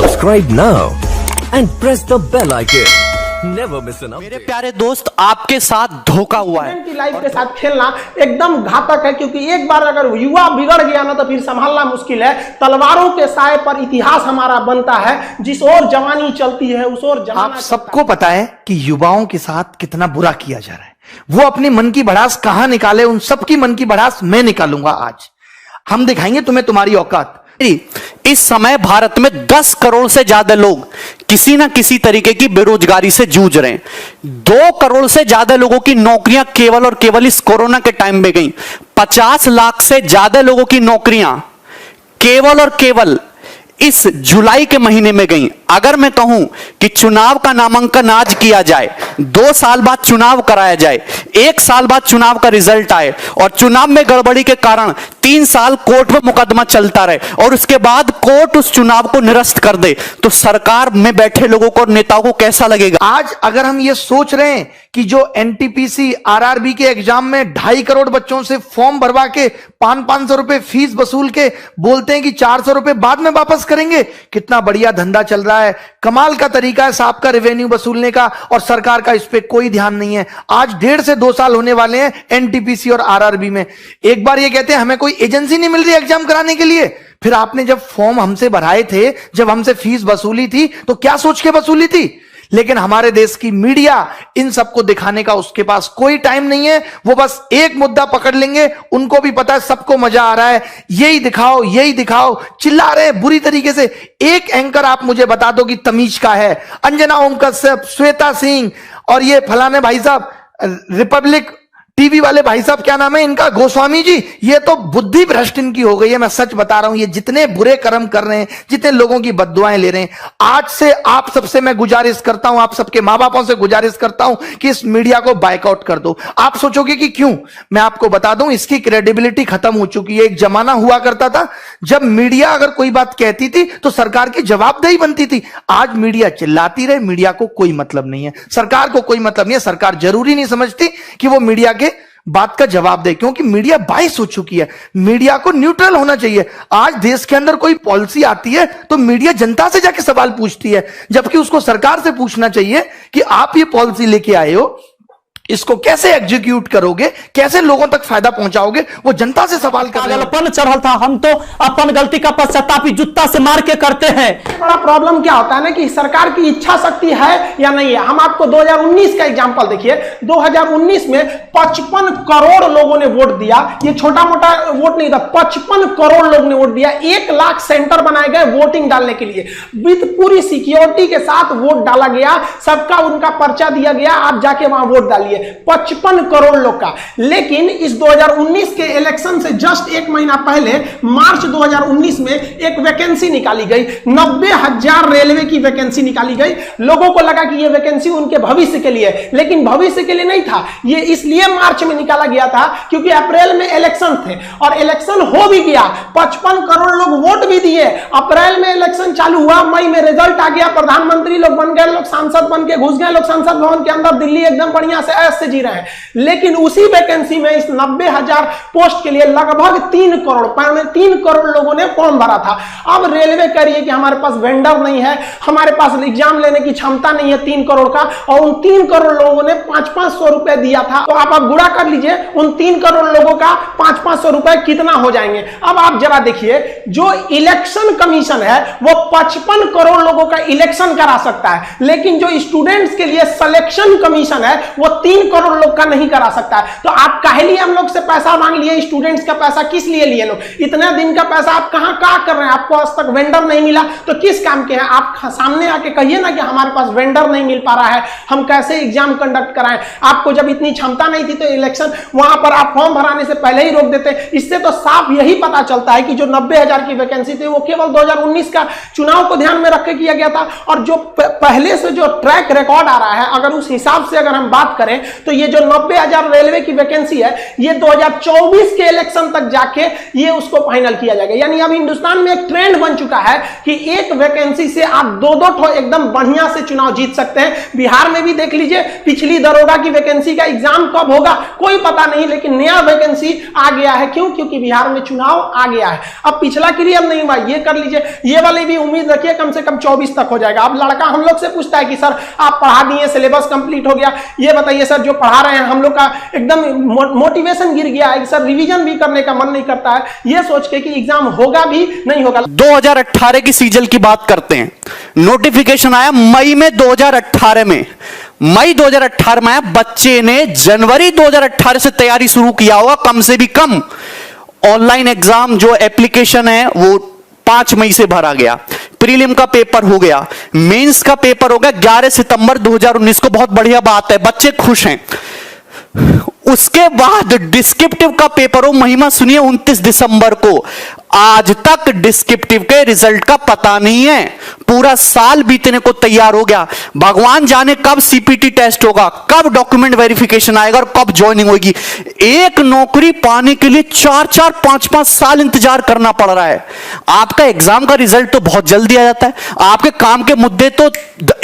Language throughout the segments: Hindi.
Subscribe now and press the bell icon. Never miss an update. मेरे प्यारे दोस्त, आपके साथ धोखा हुआ है। की लाइफ के साथ खेलना एकदम घातक है, क्योंकि एक बार अगर युवा बिगड़ गया ना तो फिर संभालना मुश्किल है। तलवारों के साए पर इतिहास हमारा बनता है, जिस ओर जवानी चलती है उस ओर जमाना। आप सबको पता है कि युवाओं के साथ कितना बुरा किया जा रहा है। वो अपनी मन की भड़ास कहां निकाले, उन सबकी मन की भड़ास मैं निकालूंगा। आज हम दिखाएंगे तुम्हें तुम्हारी औकात। इस समय भारत में 10 करोड़ से ज्यादा लोग किसी ना किसी तरीके की बेरोजगारी से जूझ रहे हैं। 2 करोड़ से ज्यादा लोगों की नौकरियां केवल और केवल इस कोरोना के टाइम में गई। 50 लाख से ज्यादा लोगों की नौकरियां केवल और केवल इस जुलाई के महीने में गई। अगर मैं कहूं कि चुनाव का नामांकन आज किया जाए, 2 साल बाद चुनाव कराया जाए, 1 साल बाद चुनाव का रिजल्ट आए और चुनाव में गड़बड़ी के कारण 3 साल कोर्ट में मुकदमा चलता रहे और उसके बाद कोर्ट उस चुनाव को निरस्त कर दे, तो सरकार में बैठे लोगों को और नेताओं को कैसा लगेगा? आज अगर हम ये सोच रहे हैं कि जो एनटीपीसी आरआरबी के एग्जाम में 2.5 करोड़ बच्चों से फॉर्म भरवा के 500 रुपए फीस वसूल के बोलते हैं कि 400 रुपए बाद में वापस करेंगे, कितना बढ़िया धंधा चल रहा है। कमाल का तरीका है साहब का रेवेन्यू वसूलने का, और सरकार का इस पे कोई ध्यान नहीं है। आज 1.5 से 2 साल होने वाले हैं एनटीपीसी और आरआरबी में। एक बार ये कहते हैं हमें कोई एजेंसी नहीं मिल रही एग्जाम कराने के लिए। फिर आपने जब फॉर्म हमसे भराए थे, जब हमसे फीस वसूली थी, तो क्या सोच के वसूली थी? लेकिन हमारे देश की मीडिया इन सबको दिखाने का उसके पास कोई टाइम नहीं है। वो बस एक मुद्दा पकड़ लेंगे, उनको भी पता है सबको मजा आ रहा है, यही दिखाओ यही दिखाओ, चिल्ला रहे हैं बुरी तरीके से। एक एंकर आप मुझे बता दो कि तमीज का है, अंजना ओम कश्यप, श्वेता सिंह और ये फलाने भाई साहब रिपब्लिक टीवी वाले भाई साहब, क्या नाम है इनका, गोस्वामी जी, ये तो बुद्धि भ्रष्ट इनकी हो गई है। मैं सच बता रहा हूं, ये जितने बुरे कर्म कर रहे हैं, जितने लोगों की बद्दुआएं ले रहे हैं, आज से आप सबसे मैं गुजारिश करता हूं, आप सबके मां बापों से गुजारिश करता हूं कि इस मीडिया को बाइकआउट कर दो। आप सोचोगे कि क्यों? मैं आपको बता दूं, इसकी क्रेडिबिलिटी खत्म हो चुकी है। एक जमाना हुआ करता था जब मीडिया अगर कोई बात कहती थी तो सरकार की जवाबदेही बनती थी। आज मीडिया चिल्लाती रहे, मीडिया को कोई मतलब नहीं है, सरकार को कोई मतलब नहीं है। सरकार जरूरी नहीं समझती कि वो मीडिया के बात का जवाब दे, क्योंकि मीडिया बाइस हो चुकी है। मीडिया को न्यूट्रल होना चाहिए। आज देश के अंदर कोई पॉलिसी आती है तो मीडिया जनता से जाके सवाल पूछती है, जबकि उसको सरकार से पूछना चाहिए कि आप ये पॉलिसी लेके आए हो, इसको कैसे एग्जीक्यूट करोगे, कैसे लोगों तक फायदा पहुंचाओगे, वो जनता से सवाल कर रहे हैं। चढ़ल था, हम तो अपन गलती का पश्चाताप जूता से मार के करते हैं। बड़ा प्रॉब्लम क्या होता है ना कि सरकार की इच्छा शक्ति है या नहीं है। हम आपको 2019 का एग्जांपल देखिए। 2019 में 55 करोड़ लोगों ने वोट दिया। ये छोटा मोटा वोट नहीं था, 55 करोड़ लोगों ने वोट दिया। 1 लाख सेंटर बनाए गए वोटिंग डालने के लिए, विद पूरी सिक्योरिटी के साथ वोट डाला गया। सबका उनका पर्चा दिया गया, आप जाके वहां वोट डालिए। 55 करोड़ लोग का। लेकिन इस 2019 के इलेक्शन से जस्ट 1 महीना पहले मार्च 2019 में एक वैकेंसी निकाली गई, 90,000 रेलवे की वैकेंसी निकाली गई। लोगों को लगा कि यह वैकेंसी उनके भविष्य के लिए, लेकिन भविष्य के लिए नहीं था। यह इसलिए मार्च में निकाला गया था क्योंकि अप्रैल में इलेक्शन थे और इलेक्शन हो भी गया। 55 करोड़ लोग वोट भी दिए। अप्रैल में इलेक्शन चालू हुआ, मई में रिजल्ट आ गया, प्रधानमंत्री लोग बन गए, लोग सांसद बन के घुस गए, लोग संसद भवन के अंदर दिल्ली एकदम बढ़िया से जी रहे हैं। लेकिन उसी वैकेंसी में इस 90,000 पोस्ट के लिए लगभग 3 करोड़ लोगों ने फॉर्म भरा था। अब रेलवे कह रही है कि हमारे पास वेंडर नहीं है, हमारे पास एग्जाम लेने की क्षमता नहीं है 3 करोड़ का, और उन 3 करोड़ लोगों ने 500 रुपए दिया था। तो आप गुणा कर लीजिए, उन 3 करोड़ लोगों का 500 रुपए कितना हो जाएंगे। अब आप जरा देखिए, जो इलेक्शन कमीशन है वो 55 करोड़ लोगों का इलेक्शन करा सकता है, लेकिन जो स्टूडेंट्स के लिए सिलेक्शन कमीशन है वो 3 करोड़ लोग का नहीं करा सकता है। तो आप काहे लिए हम लोग से पैसा मांग लिए? स्टूडेंट्स का पैसा किस लिए लिए लोग? इतने दिन का पैसा आप कहां कर रहे हैं? आपको आज तक वेंडर नहीं मिला तो किस काम के हैं आप? सामने आके कहिए ना कि हमारे पास वेंडर नहीं मिल पा रहा है, हम कैसे एग्जाम कंडक्ट कराएं। आपको जब इतनी क्षमता नहीं थी तो इलेक्शन वहां पर आप फॉर्म भराने से पहले ही रोक देते। इससे तो साफ यही पता चलता है कि जो 90,000 की वैकेंसी थी वो केवल 2019 का चुनाव को ध्यान में रख के किया गया था। और जो पहले से जो ट्रैक रिकॉर्ड आ रहा है, अगर उस हिसाब से अगर हम बात करें तो ये जो 90,000 रेलवे की वैकेंसी है ये 2024 के इलेक्शन तक जाके ये उसको फाइनल किया जाएगा। यानी अब हिंदुस्तान में एक ट्रेंड बन चुका है कि एक वैकेंसी से आप दो एकदम बढ़िया से चुनाव जीत सकते हैं। बिहार में भी देख लीजिए, पिछली दरोगा की वैकेंसी का एग्जाम कब होगा कोई पता नहीं, लेकिन नया वैकेंसी आ गया है। क्यों? क्योंकि बिहार में चुनाव आ गया है। अब पिछला क्लियर नहीं हुआ, ये कर लीजिए, ये वाली भी उम्मीद रखिए कम से कम 24 तक हो जाएगा। अब लड़का हम लोग से पूछता है कि सर आप पढ़ा दिए, सिलेबस कंप्लीट हो गया, ये बताइए सर जो पढ़ा रहे हैं हम लोग का एकदम मोटिवेशन गिर गया है, सर रिवीजन भी करने का मन नहीं करता है, ये सोच के कि एग्जाम होगा भी नहीं होगा। 2018 की सीजन की बात करते हैं। नोटिफिकेशन आया मई में 2018 में, मई 2018 में आया। बच्चे ने जनवरी 2018 से तैयारी शुरू किया होगा कम से भी कम। ऑनलाइन एग्जाम जो एप्लीकेशन है वो 5 मई से भरा गया, प्रीलिम का पेपर हो गया, मेंस का पेपर हो गया 11 सितंबर 2019 को। बहुत बढ़िया बात है, बच्चे खुश हैं। उसके बाद डिस्क्रिप्टिव का पेपर हो, महिमा सुनिए, 29 दिसंबर को। आज तक डिस्क्रिप्टिव के रिजल्ट का पता नहीं है। पूरा साल बीतने को तैयार हो गया, भगवान जाने कब सीपीटी टेस्ट होगा, कब डॉक्यूमेंट वेरिफिकेशन आएगा और कब ज्वाइनिंग होगी। एक नौकरी पाने के लिए 4-4, 5-5 साल इंतजार करना पड़ रहा है। आपका एग्जाम का रिजल्ट तो बहुत जल्दी आ जाता है, आपके काम के मुद्दे तो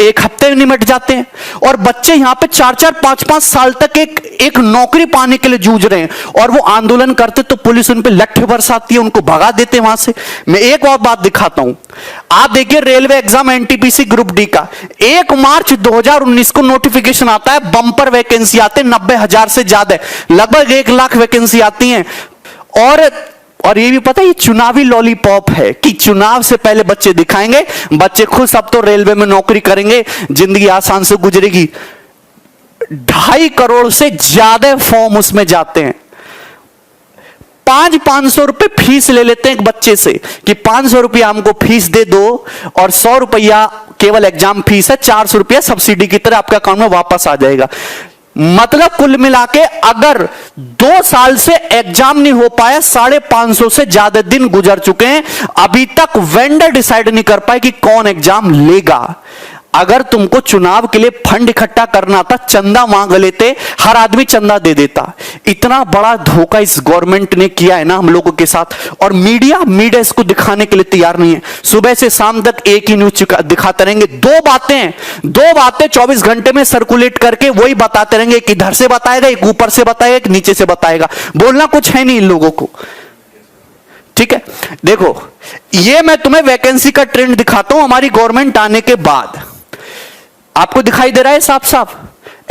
1 हफ्ते में निमट जाते हैं, और बच्चे यहां पे 4-4, 5-5 साल तक एक नौकरी पाने के लिए जूझ रहे हैं। और वो आंदोलन करते तो पुलिस उन पे लट्ठे बरसाती है, उनको भगा देते वहां से। मैं एक और बात दिखाता हूं, आप देखिए railway exam NTPC group D का 1 मार्च 2019 को नोटिफिकेशन आता है, बंपर वैकेंसी आते हैं 90,000 से ज्यादा, लगभग 1 लाख वैकेंसी आती हैं। और ये भी पता है ये चुनावी लॉलीपॉप है कि चुनाव से पहले बच्चे दिखाएंगे, बच्चे खुद सब तो रेलवे में नौकरी करेंगे, जिंदगी आसान से गुजरेगी। 2.5 करोड़ से ज्यादा फॉर्म उसमें जाते हैं। 500 रुपए फीस ले लेते हैं एक बच्चे से कि 500 रुपया हमको फीस दे दो, और 100 रुपया केवल एग्जाम फीस है, 400 रुपया सब्सिडी की तरह आपके अकाउंट में वापस आ जाएगा। मतलब कुल मिला के अगर 2 साल से एग्जाम नहीं हो पाया, 550 से ज्यादा दिन गुजर चुके हैं, अभी तक वेंडर डिसाइड नहीं कर पाए कि कौन एग्जाम लेगा। अगर तुमको चुनाव के लिए फंड इकट्ठा करना था, चंदा मांग लेते, हर आदमी चंदा दे देता। इतना बड़ा धोखा इस गवर्नमेंट ने किया है ना हम लोगों के साथ, और मीडिया इसको दिखाने के लिए तैयार नहीं है। सुबह से शाम तक एक ही न्यूज दिखाते रहेंगे, दो बातें 24 घंटे में सर्कुलेट करके वही बताते रहेंगे। एक इधर से बताएगा, एक ऊपर से बताएगा, एक नीचे से बताएगा, बोलना कुछ है नहीं इन लोगों को। ठीक है, देखो ये मैं तुम्हें वैकेंसी का ट्रेंड दिखाता हूं हमारी गवर्नमेंट आने के बाद। आपको दिखाई दे रहा है साफ साफ,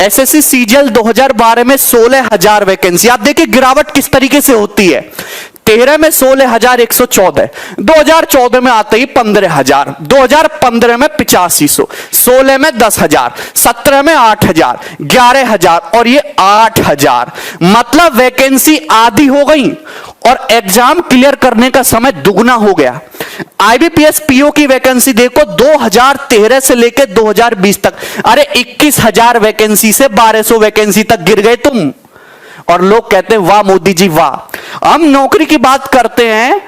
एसएससी सीजीएल 2012 में 16,000 वैकेंसी। आप देखिए गिरावट किस तरीके से होती है। 13 में 16,114, 2014 में आते ही 15,000, 2015 में 8500, 16 में 10,000, 17 में 8,000, 11,000 और ये 8,000। मतलब वैकेंसी आधी हो गई और एग्जाम क्लियर करने का समय दुगना हो गया। आईबीपीएस पीओ की वैकेंसी देखो 2013 से लेकर 2020 तक, अरे 21,000 वैकेंसी से 1200 वैकेंसी तक गिर गए तुम। और लोग कहते हैं वाह मोदी जी वाह। हम नौकरी की बात करते हैं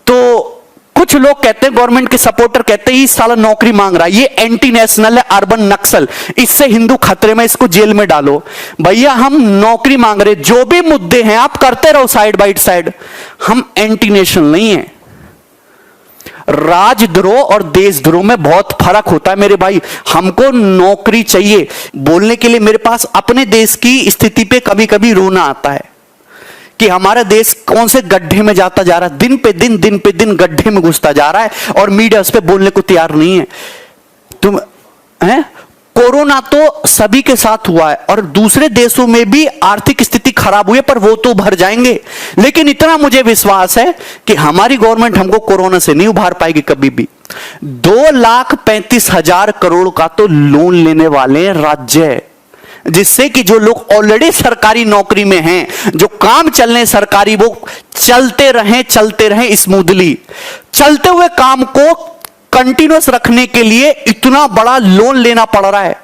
तो कुछ लोग कहते हैं, गवर्नमेंट के सपोर्टर कहते हैं, इस साल नौकरी मांग रहा है, ये एंटी नेशनल है, अर्बन नक्सल, इससे हिंदू खतरे में, इसको जेल में डालो। भैया हम नौकरी मांग रहे, जो भी मुद्दे हैं आप करते रहो साइड बाय साइड, हम एंटी नेशनल नहीं है। राजद्रोह और देशद्रोह में बहुत फर्क होता है मेरे भाई। हमको नौकरी चाहिए। बोलने के लिए मेरे पास अपने देश की स्थिति पे कभी कभी रोना आता है कि हमारा देश कौन से गड्ढे में जाता जा रहा है, दिन पे दिन गड्ढे में घुसता जा रहा है, और मीडिया उस पर बोलने को तैयार नहीं है। तुम हैं, कोरोना तो सभी के साथ हुआ है और दूसरे देशों में भी आर्थिक स्थिति खराब हुई है, पर वो तो उभर जाएंगे। लेकिन इतना मुझे विश्वास है कि हमारी गवर्नमेंट हमको कोरोना से नहीं उभार पाएगी कभी भी। 2,35,000 करोड़ का तो लोन लेने वाले राज्य, जिससे कि जो लोग ऑलरेडी सरकारी नौकरी में हैं, जो काम चलने सरकारी, वो चलते रहें स्मूथली। चलते हुए काम को कंटिन्यूस रखने के लिए इतना बड़ा लोन लेना पड़ रहा है।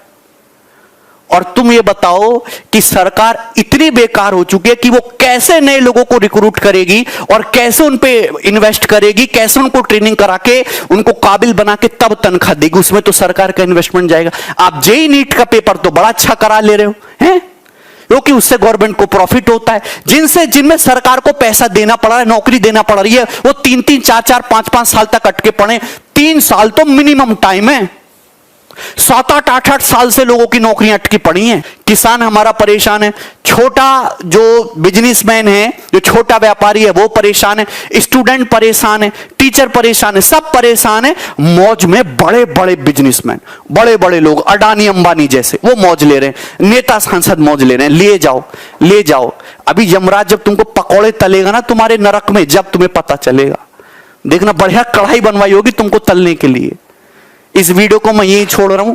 और तुम ये बताओ कि सरकार इतनी बेकार हो चुकी है कि वो कैसे नए लोगों को रिक्रूट करेगी और कैसे उन पे इन्वेस्ट करेगी, कैसे उनको ट्रेनिंग करा के उनको काबिल बना के तब तनख्वाह देगी। उसमें तो सरकार का इन्वेस्टमेंट जाएगा। आप जेई नीट का पेपर तो बड़ा अच्छा करा ले रहे हो हैं, क्योंकि उससे गवर्नमेंट को प्रॉफिट होता है। जिनमें सरकार को पैसा देना पड़ रहा है, नौकरी देना पड़ रही है, वो 3-3, 4-4, 5-5 साल तक अटके पड़े। 3 साल तो मिनिमम टाइम है। 7-8, 8-8 साल से लोगों की नौकरियां अटकी पड़ी हैं। किसान हमारा परेशान है, छोटा जो बिजनेसमैन है, जो छोटा व्यापारी है वो परेशान है, स्टूडेंट परेशान है, टीचर परेशान है, सब परेशान है। मौज में बड़े बड़े बिजनेसमैन, बड़े बड़े लोग, अडानी अंबानी जैसे, वो मौज ले रहे हैं। नेता सांसद मौज ले रहे हैं। ले जाओ, ले जाओ। अभी यमराज जब तुमको पकौड़े तलेगा ना तुम्हारे नरक में, जब तुम्हें पता चलेगा, देखना बढ़िया कढ़ाई बनवाई होगी तुमको तलने के लिए। इस वीडियो को मैं यही छोड़ रहा हूं।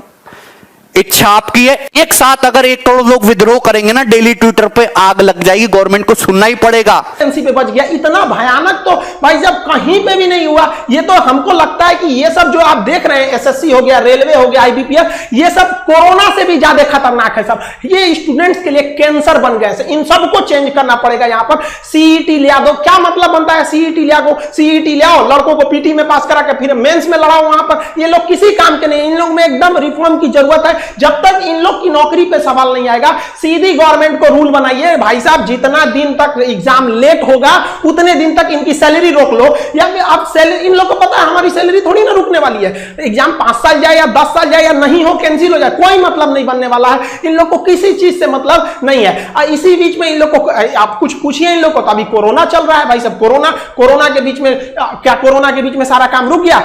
इच्छा आपकी है। एक साथ अगर 1 करोड़ लोग विद्रोह करेंगे ना, डेली ट्विटर पे आग लग जाएगी, गवर्नमेंट को सुनना ही पड़ेगा। पे बच गया। इतना भयानक तो भाई साहब कहीं पे भी नहीं हुआ। ये तो हमको लगता है कि ये सब जो आप देख रहे हैं, एसएससी हो गया, रेलवे हो गया, आईबीपीएस, ये सब कोरोना से भी ज्यादा खतरनाक है। सब ये स्टूडेंट्स के लिए कैंसर बन गए। इन सबको चेंज करना पड़ेगा। यहाँ पर सीईटी ले दो, क्या मतलब बनता है सीईटी ले आओ, सीईटी ले आओ, लड़कों को पीटी में पास करा के फिर मेंस में लड़ाओ। वहां पर ये लोग किसी काम के नहीं। इन लोग में एकदम रिफॉर्म की जरूरत है। जब तक इन लोग की नौकरी पे सवाल नहीं आएगा, सीधी गवर्नमेंट को रूल बनाइए, भाई साहब जितना दिन तक एग्जाम लेट होगा उतने दिन तक इनकी सैलरी रोक लो। या फिर आप सैलरी, इन लोग को पता है हमारी सैलरी थोड़ी ना रुकने वाली है। एग्जाम 5 साल जाए या 10 साल जाए या नहीं हो, कैंसिल हो जाए, कोई मतलब नहीं बनने वाला है। इन लोग को किसी चीज से मतलब नहीं है। इसी बीच में इन लोग को आप कुछ पूछिए इन लोग को, तो अभी कोरोना चल रहा है भाई साहब। कोरोना के बीच में क्या, कोरोना के बीच में सारा काम रुक गया?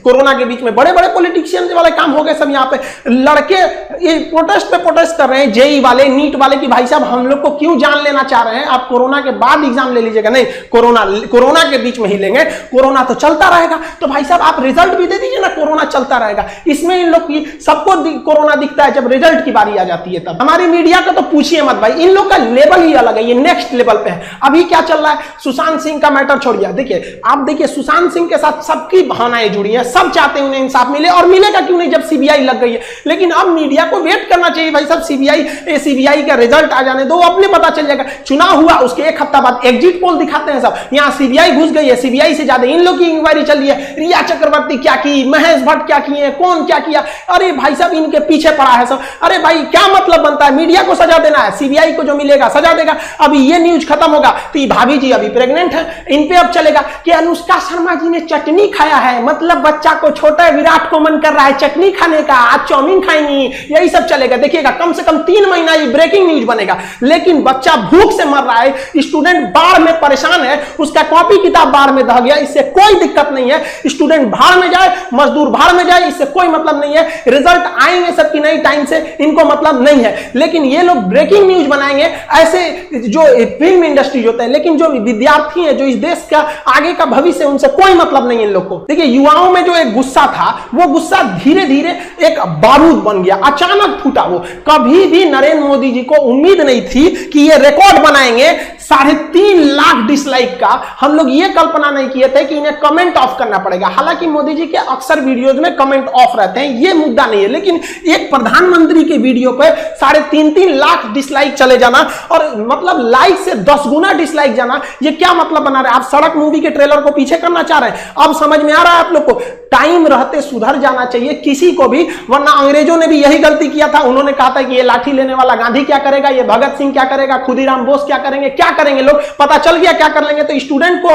कोरोना के बीच में बड़े बड़े पॉलिटिशियन वाले काम हो गए सब। यहाँ पे लड़के ये प्रोटेस्ट पे प्रोटेस्ट कर रहे हैं, जेई वाले, नीट वाले, कि भाई साहब हम लोग को क्यों जान लेना चाह रहे हैं? आप कोरोना के बाद एग्जाम ले लीजिएगा। नहीं, कोरोना के बीच में ही लेंगे, कोरोना तो चलता रहेगा। तो भाई साहब आप रिजल्ट भी दे दीजिए ना, कोरोना चलता रहेगा। इसमें इन लोग की सबको कोरोना दिखता है, जब रिजल्ट की बारी आ जाती है तब। हमारी मीडिया का तो पूछिए मत भाई, इन लोग का लेवल ही अलग है, ये नेक्स्ट लेवल पे है। अभी क्या चल रहा है, सुशांत सिंह का मैटर छोड़िए। देखिए आप देखिए, सुशांत सिंह के साथ सबकी भावनाएं जुड़ी है, सब चाहते हैं उन्हें इंसाफ मिले, और मिलेगा क्यों नहीं जब सीबीआई लग गई है। लेकिन अब मीडिया को वेट करना चाहिए भाई साहब, सीबीआई का रिजल्ट आ जाने दो, अपने पता चल जाएगा। चुनाव हुआ उसके 1 हफ्ता बाद एग्जिट पोल दिखाते हैं सब, यहां सीबीआई घुस गई है, सीबीआई से ज्यादा इन लोग की इंक्वायरी चल रही है। रिया चक्रवर्ती क्या की, महेश भट्ट क्या किए, कौन क्या किया, अरे भाई साहब इनके पीछे पड़ा है सब। अरे भाई क्या मतलब बनता है, मीडिया को सजा देना है, सीबीआई को जो मिलेगा सजा देगा। अभी ये न्यूज खत्म होगा तो ये भाभी जी अभी प्रेग्नेंट है, इन पे अब चलेगा कि अनुष्का शर्मा जी ने चटनी खाया है, मतलब बच्चा को छोटा विराट को मन कर रहा है चटनी खाने का, आज चाउमीन खाएंगी, यही सब चलेगा। देखिएगा कम से कम 3 महीना ये ब्रेकिंग न्यूज बनेगा। लेकिन बच्चा भूख से मर रहा है, स्टूडेंट बाढ़ में परेशान है, उसका कॉपी किताब बाढ़ में दह गया, इससे कोई दिक्कत नहीं है। स्टूडेंट भाड़ में जाए, मजदूर भाड़ में जाए, इससे कोई मतलब नहीं है। रिजल्ट आएंगे सबकी नई टाइम से, इनको मतलब नहीं है। लेकिन ये लोग ब्रेकिंग न्यूज बनाएंगे, ऐसे जो फिल्म इंडस्ट्री होता है, लेकिन जो विद्यार्थी है, जो इस देश का आगे का भविष्य, उनसे कोई मतलब नहीं है इन लोग को। देखिए युवाओं में जो एक गुस्सा था, वो गुस्सा धीरे धीरे एक बारूद बन गया, अचानक फूटा। वो कभी भी नरेंद्र मोदी जी को उम्मीद नहीं थी कि ये रिकॉर्ड बनाएंगे 3.5 लाख डिसलाइक का। हम लोग ये कल्पना नहीं किए थे कि इन्हें कमेंट ऑफ करना पड़ेगा। हालांकि मोदी जी के अक्सर वीडियोज में कमेंट ऑफ रहते हैं, ये मुद्दा नहीं है। लेकिन एक प्रधानमंत्री के वीडियो पे 3.5 लाख डिसलाइक चले जाना, और मतलब लाइक से 10 गुना डिसलाइक जाना, ये क्या मतलब बना रहे हैं? आप सड़क मूवी के ट्रेलर को पीछे करना चाह रहे हैं? अब समझ में आ रहा है आप लोग को, टाइम रहते सुधर जाना चाहिए किसी को भी, वरना अंग्रेजों ने भी यही गलती किया था। उन्होंने कहा था कि ये लाठी लेने वाला गांधी क्या करेगा, ये भगत सिंह क्या करेगा, खुदीराम बोस क्या करेंगे, क्या करेंगे लोग, पता चल गया क्या कर लेंगे। तो स्टूडेंट को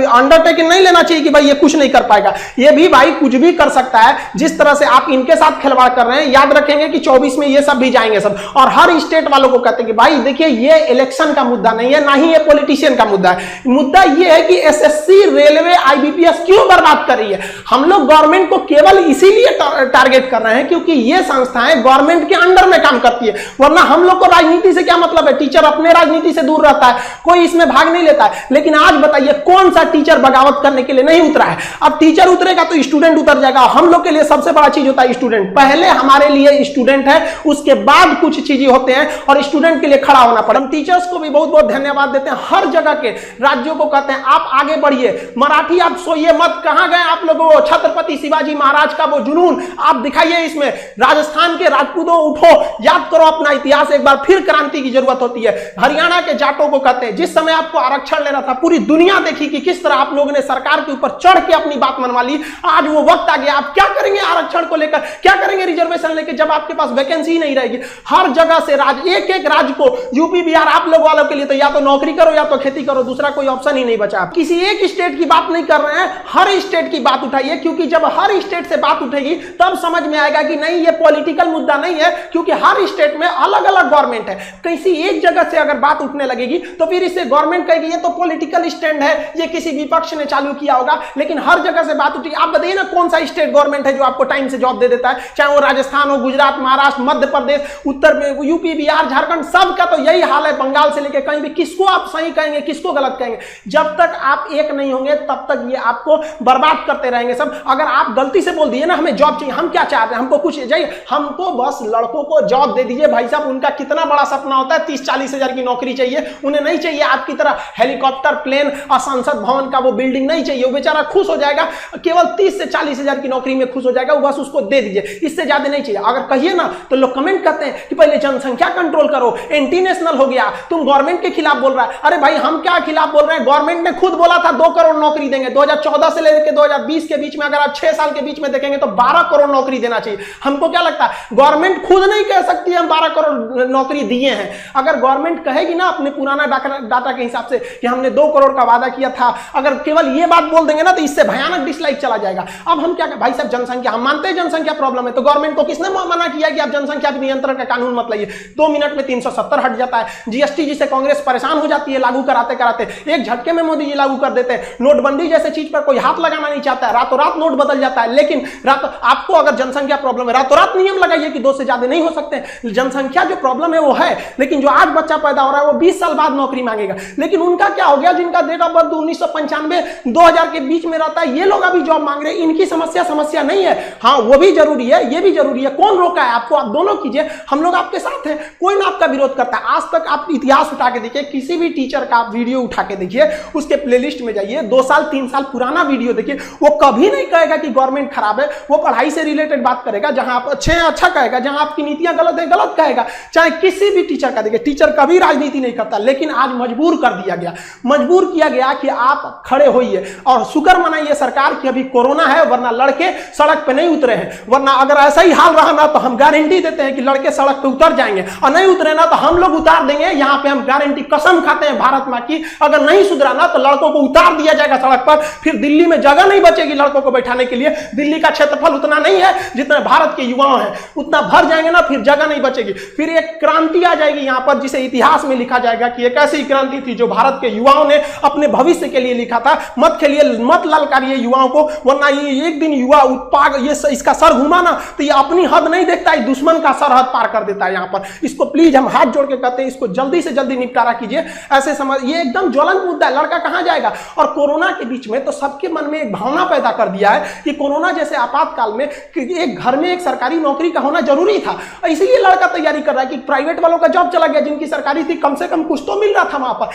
अंडरटेकिंग नहीं लेना चाहिए कि भाई ये कुछ नहीं कर पाएगा। ये भी भाई कुछ भी कर सकता है। जिस तरह से आप इनके साथ खिलवाड़ कर रहे हैं, याद रखेंगे कि 24 में ये सब भी जाएंगे सब। और हर स्टेट वालों को कहते हैं कि भाई देखिए ये इलेक्शन का मुद्दा नहीं है, ना ही ये पॉलिटिशियन का मुद्दा है। मुद्दा ये है कि एसएससी, रेलवे, आईबीपीएस क्यों बर्बाद कर रही है। हम लोग गवर्नमेंट को केवल इसीलिए टारगेट कर रहे हैं क्योंकि ये संस्थाएं गवर्नमेंट के अंडर में काम करती है, वरना हम लोग को राजनीति से क्या मतलब है। टीचर अपने राजनीति से दूर रहता है, कोई इसमें भाग नहीं लेता है। लेकिन आज बताइए कौन सा टीचर बगावत करने के लिए नहीं उतरा है। अब टीचर उतरेगा तो स्टूडेंट उतर जाएगा। हम लोग के लिए सबसे बड़ा चीज होता है स्टूडेंट। पहले हमारे लिए स्टूडेंट है, उसके बाद कुछ चीजें होते हैं, और स्टूडेंट के लिए खड़ा होना पड़ा। हम टीचर्स को भी बहुत बहुत धन्यवाद देते हैं। हर जगह के राज्यों को कहते हैं आप आगे बढ़िए, मराठी आप सोइए मत। कहां गए आप लोगों, छत्रपति शिवाजी महाराज का वो जुनून आप दिखाइए इसमें। राजस्थान के राजपूतों उठो, याद करो अपना इतिहास, एक बार फिर क्रांति की जरूरत होती है। हरियाणा के जाटों को कहते हैं, जिस समय आपको आरक्षण लेना था पूरी दुनिया देखी कि किस तरह आप लोगों ने सरकार के ऊपर चढ़ के अपनी बात मनवा ली। आज वो वक्त आ गया, आप क्या करेंगे आरक्षण को लेकर, क्या करेंगे रिजर्वेशन लेकर, जब आपके पास वैकेंसी नहीं रहेगी। हर जगह से एक एक राज्य को, यूपी बिहार आप लोग वालों के लिए तो या तो नौकरी करो या तो खेती करो, दूसरा कोई ऑप्शन ही नहीं बचा। किसी एक स्टेट की बात नहीं कर रहे हैं, हर स्टेट की बात उठाइए, क्योंकि जब हर स्टेट से बात उठेगी तब समझ में आएगा कि नहीं ये पॉलिटिकल मुद्दा नहीं है, क्योंकि हर स्टेट में अलग अलग गवर्नमेंट है। किसी एक जगह से अगर बात उठने लगेगी तो फिर इससे गवर्नमेंट कहेगी ये तो पॉलिटिकल स्टैंड है, ये किसी विपक्ष ने चालू किया होगा। लेकिन हर जगह से बात उठी, आप बताइए ना कौन सा स्टेट गवर्नमेंट है जो आपको टाइम से जॉब दे देता है, चाहे वो राजस्थान हो, गुजरात, महाराष्ट्र, मध्य प्रदेश, उत्तर में यूपी बिहार झारखंड, सबका तो यही हाल है। बंगाल से लेकर कहीं भी, किसको आप सही कहेंगे किसको गलत कहेंगे? जब तक आप एक नहीं होंगे तब तक ये आपको बर्बाद करते रहेंगे सब। अगर आप गलती से बोल दिए ना हमें जॉब चाहिए, हम क्या चाहते हैं, हमको कुछ चाहिए, हमको बस लड़कों को जॉब दे दीजिए भाई साहब। उनका कितना बड़ा सपना होता है, 30-40 हजार की नौकरी चाहिए, उन्हें नहीं चाहिए आपकी तरह हेलीकॉप्टर, प्लेन और संसद भवन का वो बिल्डिंग नहीं चाहिए। वो बेचारा खुश हो जाएगा, केवल 30 से 40 हजार की नौकरी में खुश हो जाएगा, वो बस उसको दे दीजिए, इससे ज्यादा नहीं चाहिए। अगर कहिए ना तो लोग कमेंट करते हैं कि पहले जनसंख्या कंट्रोल करो, एंटी नेशनल हो गया, तुम गवर्नमेंट के खिलाफ बोल रहा है। अरे भाई हम क्या खिलाफ बोल रहे हैं, गवर्नमेंट ने खुद बोला था 2 करोड़ नौकरी देंगे। 2014 से लेकर 2020 के बीच में अगर आप 6 साल के बीच में देखेंगे तो 12 करोड़ नौकरी देना चाहिए। हमको क्या लगता है, गवर्नमेंट खुद नहीं कह सकती हम 12 करोड़ नौकरी दिए हैं। अगर गवर्नमेंट कहेगी ना अपने पुराना डाटा के हिसाब से कि हमने 2 करोड़ का वादा किया था, अगर केवल ये बात बोल देंगे ना तो इससे भयानक डिसलाइक चला जाएगा। अब हम क्या, भाई साहब जनसंख्या, हम मानते हैं जनसंख्या प्रॉब्लम है, तो गवर्नमेंट को किसने मना किया कि आप जनसंख्या के नियंत्रण का कानून मत लाइए? 2 मिनट में 370 हट जाता है। जीएसटी जिसे कांग्रेस परेशान हो जाती है लागू कराते कराते, एक झटके में मोदी जी लागू कर देते हैं। नोटबंदी जैसे चीज पर कोई हाथ लगाना नहीं चाहता है, रातों रात नोट बदल जाता है। लेकिन आपको अगर जनसंख्या प्रॉब्लम है, रातों रात नियम लगाइए कि 2 से ज्यादा नहीं हो सकते। जनसंख्या जो प्रॉब्लम है वो है, लेकिन जो आज बच्चा पैदा हो रहा है वो 20 साल बाद नौकरी मांगेगा। लेकिन उनका क्या हो गया, जिनका डेट ऑफ बर्थ 1995 2000 के बीच में रहता है, ये लोग अभी जॉब मांग रहे हैं। इनकी समस्या नहीं है। हाँ वो भी जरूरी है, ये भी जरूरी है। कौन रोका है आपको? आप दोनों कीजिए, हम लोग आपके साथ हैं, कोई ना आपका विरोध करता है। आज तक आप इतिहास उठा के देखिए, किसी भी टीचर का आप वीडियो उठा के देखिए, उसके प्लेलिस्ट में जाइए, 2 साल 3 साल पुराना वीडियो देखिए, वो कभी नहीं कहेगा कि गवर्नमेंट खराब है। वो पढ़ाई से रिलेटेड बात करेगा, जहां आप अच्छे हैं अच्छा कहेगा, जहां आपकी नीतियां गलत है गलत कहेगा। चाहे किसी भी टीचर का देखिए, टीचर कभी राजनीति नहीं करता, लेकिन आज मजबूर कर दिया गया, मजबूर किया गया कि आप खड़े होइए और शुक्र मनाइए सरकार की अभी कोरोना है, वरना लड़के सड़क पे नहीं उतरे हैं। वरना अगर ऐसा ही हाल रहा ना तो हम गारंटी देते हैं कि लड़के सड़क पे उतर जाएंगे, और नहीं उतरे ना तो हम लोग उतार देंगे। यहां पे हम गारंटी, कसम खाते हैं भारत मां की, अगर नहीं सुधरा ना तो लड़कों को उतार दिया जाएगा सड़क पर। फिर दिल्ली में जगह नहीं बचेगी लड़कों को बैठाने के लिए। दिल्ली का क्षेत्रफल उतना नहीं है जितना भारत के युवाओं हैं, उतना भर जाएंगे ना, फिर जगह नहीं बचेगी। फिर एक क्रांति आ जाएगी यहां पर, जिसे इतिहास में लिखा जाएगा कि एक ऐसी क्रांति थी जो भारत के युवाओं ने अपने भविष्य के लिए लिखा था। मत खेलिए, मत ललकारिए युवाओं को, वरना ये एक दिन युवा उत्पाद ये इसका सर घुमा ना तो ये अपनी हद नहीं देखता है, दुश्मन का सरहद पार कर देता है यहां पर। इसको प्लीज हम हाथ जोड़ के कहते हैं, इसको जल्दी से जल्दी निपटारा कीजिए। ऐसे समझ, ये एकदम ज्वलंत मुद्दा है, लड़का कहां जाएगा? और कोरोना के बीच में तो सबके मन में एक भावना पैदा कर दिया है कि कोरोना जैसे आपातकाल में एक घर में एक सरकारी नौकरी का होना जरूरी था। इसीलिए लड़का तैयारी कर रहा है कि प्राइवेट वालों का जॉब चला गया, जिनकी सरकारी थी कम से कम कुछ तो मिल रहा था वहां पर।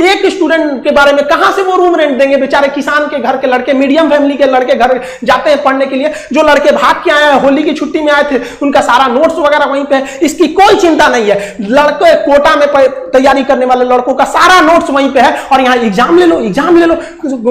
एक स्टूडेंट के बारे में कहां से वो रूम रेंट देंगे? बेचारे किसान के घर के लड़के, मीडियम फैमिली के लड़के घर जाते हैं पढ़ने के लिए। जो लड़के भाग के आए हैं, होली की छुट्टी में आए थे, उनका सारा नोट्स वगैरह वहीं पे है, इसकी कोई चिंता नहीं है। लड़के कोटा में तैयारी करने वाले लड़कों का सारा नोट्स वहीं पे है, और यहाँ एग्जाम ले लो, एग्जाम ले लो।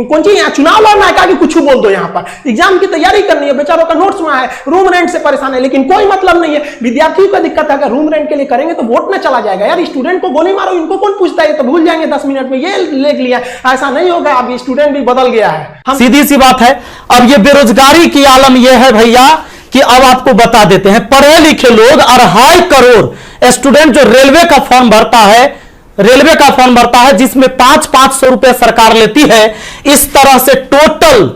कौन सी यहाँ चुनाव लड़ना है कि कुछ बोल दो? यहाँ पर एग्जाम की तैयारी करनी है, बेचारों का नोट्स वहां है, रूम रेंट से परेशान है, लेकिन कोई मतलब नहीं है। विद्यार्थियों का दिक्कत है, अगर रूम रेंट के लिए करेंगे तो वोट न चला जाएगा। यार स्टूडेंट को गोली मारो, इनको कौन पूछता है? तो भूल जाएंगे 10 मिनट में, ये लिख लिया। ऐसा नहीं होगा, अब स्टूडेंट भी बदल गया है। सीधी सी बात है। अब ये बेरोजगारी की आलम यह है भैया कि अब आपको बता देते हैं, पढ़े लिखे लोग 2.5 करोड़ स्टूडेंट जो रेलवे का फॉर्म भरता है, जिसमें 500 रुपए सरकार लेती है, इस तरह से टोटल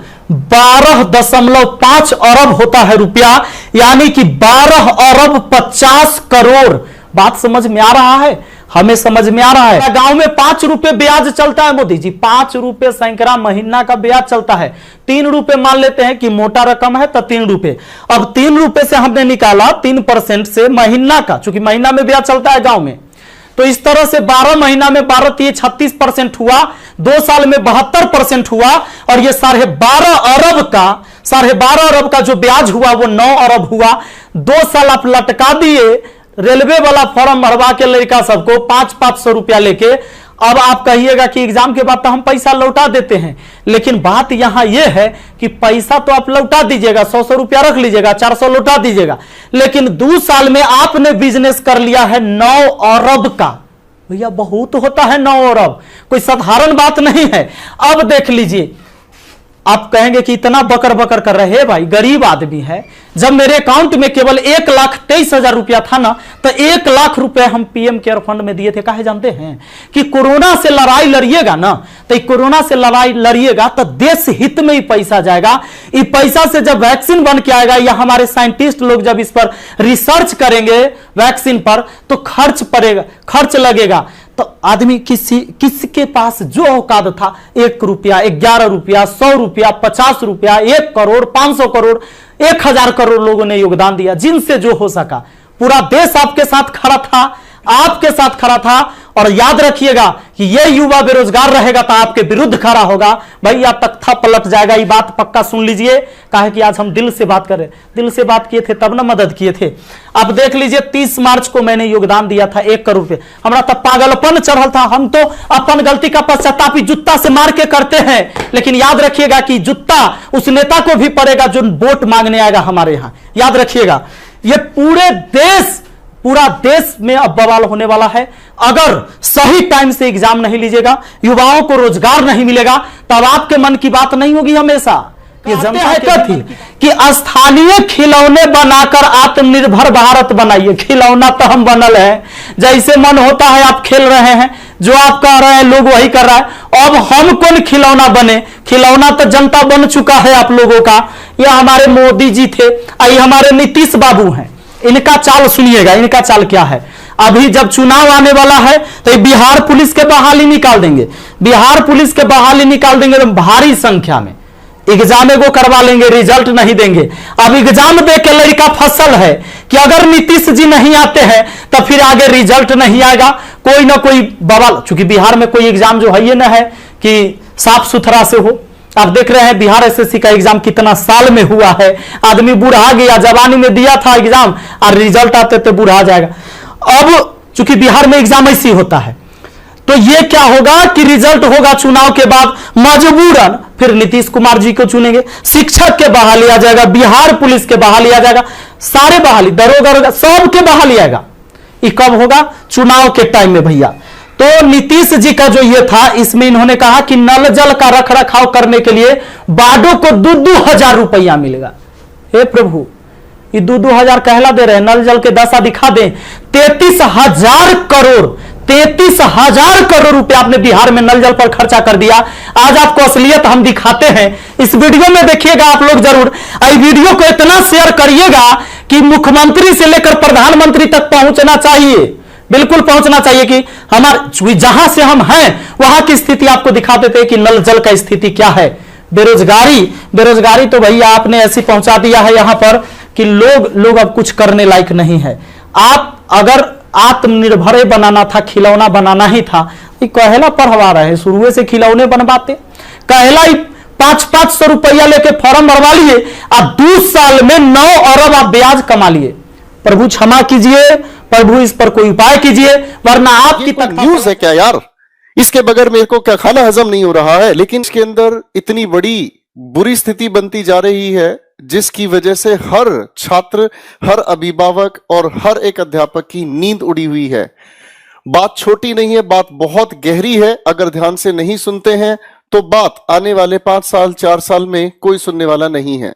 12.5 अरब होता है रुपया, यानी कि 12 अरब 50 करोड़। बात समझ में आ रहा है? हमें समझ में आ रहा है। गांव में 5 रुपए ब्याज चलता है मोदी जी, 5 रुपए सैकड़ा महीना का ब्याज चलता है। 3 रुपए मान लेते हैं कि मोटा रकम है तो 3 रुपए। अब 3 रुपए से हमने निकाला 3% से महीना का, चूंकि महीना में ब्याज चलता है गांव में, तो इस तरह से 12 महीना में 36% हुआ, 2 साल में 72% हुआ, और ये 12.5 अरब का जो ब्याज हुआ वो 9 अरब हुआ। 2 साल आप लटका दिए रेलवे वाला फॉर्म भरवा के लड़का सबको 500 रुपया लेके। अब आप कहिएगा कि एग्जाम के बाद तो हम पैसा लौटा देते हैं, लेकिन बात यहां यह है कि पैसा तो आप लौटा दीजिएगा, 100 रुपया रख लीजिएगा, 400 लौटा दीजिएगा, लेकिन 2 साल में आपने बिजनेस कर लिया है 9 अरब का। भैया बहुत होता है 9 अरब, कोई साधारण बात नहीं है। अब देख लीजिए, आप कहेंगे कि इतना बकर बकर कर रहे हैं, भाई गरीब आदमी है। जब मेरे अकाउंट में केवल 1,23,000 रुपया था ना, तो 1 लाख रुपए हम पीएम केयर फंड में दिए थे। काहे जानते हैं कि कोरोना से लड़ाई लड़िएगा ना, तो कोरोना से लड़ाई लड़िएगा तो देश हित में ही पैसा जाएगा। इस पैसा से जब वैक्सीन बन के आएगा या हमारे साइंटिस्ट लोग जब इस पर रिसर्च करेंगे वैक्सीन पर, तो खर्च पड़ेगा, खर्च लगेगा। तो आदमी किसके पास जो औकात था, 1 रुपया, 11 रुपया, 100 रुपया, 50 रुपया, 1 करोड़, 500 करोड़, 1000 करोड़ लोगों ने योगदान दिया, जिनसे जो हो सका। पूरा देश आपके साथ खड़ा था, आपके साथ खड़ा था। और याद रखिएगा कि यह युवा बेरोजगार रहेगा तो आपके विरुद्ध खड़ा होगा। भैया तख्ता पलट जाएगा, ये बात पक्का सुन लीजिए। काहे कि आज हम दिल से बात कर रहे, दिल से बात किए थे तब ना मदद किए थे। अब देख लीजिए, 30 मार्च को मैंने योगदान दिया था 1 करोड़ रुपए। हमारा तब पागलपन चढ़ल था, हम तो अपन गलती का पश्चाताप जूता से मार के करते हैं, लेकिन याद रखिएगा कि जूता उस नेता को भी पड़ेगा जो वोट मांगने आएगा हमारे यहां। याद रखिएगा, ये पूरा देश में अब बवाल होने वाला है। अगर सही टाइम से एग्जाम नहीं लीजिएगा, युवाओं को रोजगार नहीं मिलेगा, तब आपके मन की बात नहीं होगी। हमेशा ये जनता थी कि स्थानीय खिलौने बनाकर आत्मनिर्भर भारत बनाइए। खिलौना तो हम बनल है, जैसे मन होता है आप खेल रहे हैं, जो आप कह रहे हैं लोग वही कर रहा है। अब हम कौन खिलौना बने? खिलौना तो जनता बन चुका है आप लोगों का। यह हमारे मोदी जी थे, ये हमारे नीतीश बाबू हैं। इनका चाल सुनिएगा, इनका चाल क्या है। अभी जब चुनाव आने वाला है तो बिहार पुलिस के बहाली निकाल देंगे, बिहार पुलिस के बहाली निकाल देंगे तो भारी संख्या में एग्जाम को करवा लेंगे, रिजल्ट नहीं देंगे। अब एग्जाम दे के लड़का फसल है कि अगर नीतीश जी नहीं आते हैं तो फिर आगे रिजल्ट नहीं आएगा, कोई ना कोई बवाल। चूंकि बिहार में कोई एग्जाम जो है ये ना है कि साफ सुथरा से हो। आप देख रहे हैं बिहार एसएससी का एग्जाम कितना साल में हुआ है, आदमी बूढ़ा गया, जवानी में दिया था एग्जाम और रिजल्ट आते तो बूढ़ा जाएगा। अब चूंकि बिहार में एग्जाम ऐसी होता है, तो ये क्या होगा कि रिजल्ट होगा चुनाव के बाद, मजबूरन फिर नीतीश कुमार जी को चुनेंगे, शिक्षक के बहाली आ जाएगा, बिहार पुलिस के बहाली आ जाएगा, सारे बहाली, दरोगा सब के बहाली आएगा। ये कब होगा? चुनाव के टाइम में भैया। तो नीतीश जी का जो ये था, इसमें इन्होंने कहा कि नल जल का रख रखाव करने के लिए वार्डों को 2-2 हजार रुपया मिलेगा। हे प्रभु, ये 2-2 हजार कहला दे रहे हैं, नल जल के दशा दिखा दें। 33,000 करोड़ 33,000 करोड़ रुपया आपने बिहार में नल जल पर खर्चा कर दिया। आज आपको असलियत हम दिखाते हैं, इस वीडियो में देखिएगा आप लोग जरूर। इस वीडियो को इतना शेयर करिएगा कि मुख्यमंत्री से लेकर प्रधानमंत्री तक पहुंचना चाहिए, बिल्कुल पहुंचना चाहिए कि हमारे जहां से हम हैं वहां की स्थिति आपको दिखा देते हैं कि नल जल का स्थिति क्या है। बेरोजगारी तो भैया आपने ऐसी पहुंचा दिया है यहां पर कि लोग अब कुछ करने लायक नहीं है। आप अगर आत्मनिर्भर बनाना था, खिलौना बनाना ही था, ये कहला पढ़वा रहे, शुरू से खिलौने बनवाते। कहला 500 रुपया लेके फॉर्म भरवा लिए और 2 साल में 9 अरब आप ब्याज कमा लिए। प्रभु क्षमा कीजिए, प्रभु इस पर कोई उपाय कीजिए, वरना आपकी तक न्यूज है क्या यार? इसके बगैर मेरे को क्या खाना हजम नहीं हो रहा है। लेकिन इसके अंदर इतनी बड़ी बुरी स्थिति बनती जा रही है जिसकी वजह से हर छात्र, हर अभिभावक और हर एक अध्यापक की नींद उड़ी हुई है। बात छोटी नहीं है, बात बहुत गहरी है। अगर ध्यान से नहीं सुनते हैं तो बात आने वाले 5 साल 4 साल में कोई सुनने वाला नहीं है।